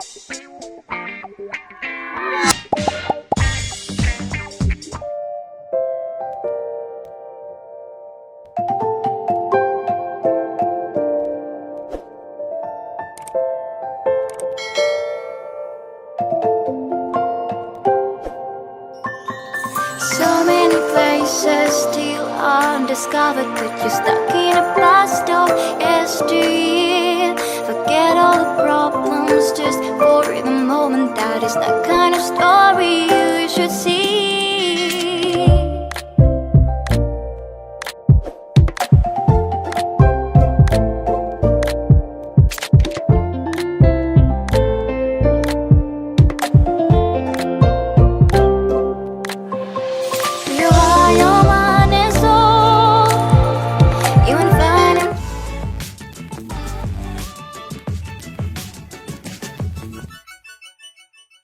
So many places still undiscovered, but you're stuck in a blast of yesteryear. Forget all the problems just for the moment. That is the kind of story you should see.